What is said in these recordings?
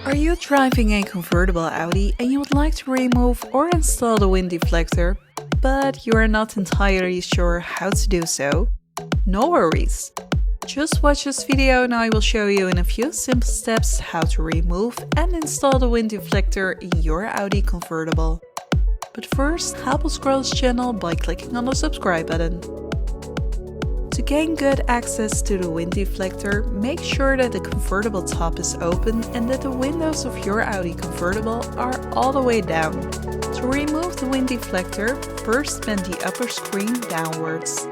Are you driving a convertible Audi and you would like to remove or install the wind deflector, but you are not entirely sure how to do so? No worries! Just watch this video and I will show you in a few simple steps how to remove and install the wind deflector in your Audi convertible. But first, help us grow this channel by clicking on the subscribe button. To gain good access to the wind deflector, make sure that the convertible top is open and that the windows of your Audi convertible are all the way down. To remove the wind deflector, first bend the upper screen downwards.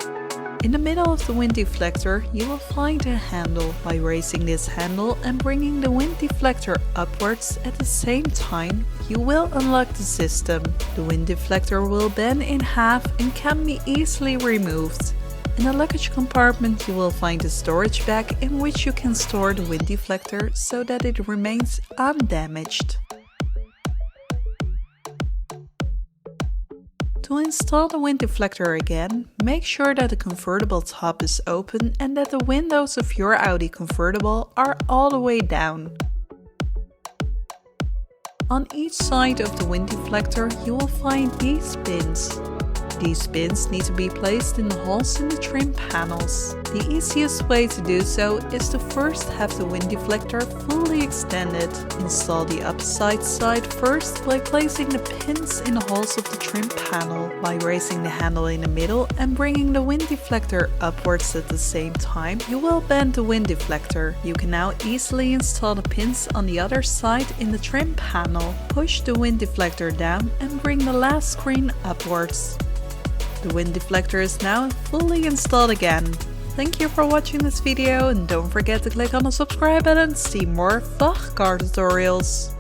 In the middle of the wind deflector, you will find a handle. By raising this handle and bringing the wind deflector upwards at the same time, you will unlock the system. The wind deflector will bend in half and can be easily removed. In the luggage compartment you will find a storage bag in which you can store the wind deflector so that it remains undamaged. To install the wind deflector again, make sure that the convertible top is open and that the windows of your Audi convertible are all the way down. On each side of the wind deflector you will find these pins. These pins need to be placed in the holes in the trim panels. The easiest way to do so is to first have the wind deflector fully extended. Install the upside side first by placing the pins in the holes of the trim panel. By raising the handle in the middle and bringing the wind deflector upwards at the same time, you will bend the wind deflector. You can now easily install the pins on the other side in the trim panel. Push the wind deflector down and bring the last screen upwards. The wind deflector is now fully installed again. Thank you for watching this video and don't forget to click on the subscribe button to see more VAG Car Tutorials.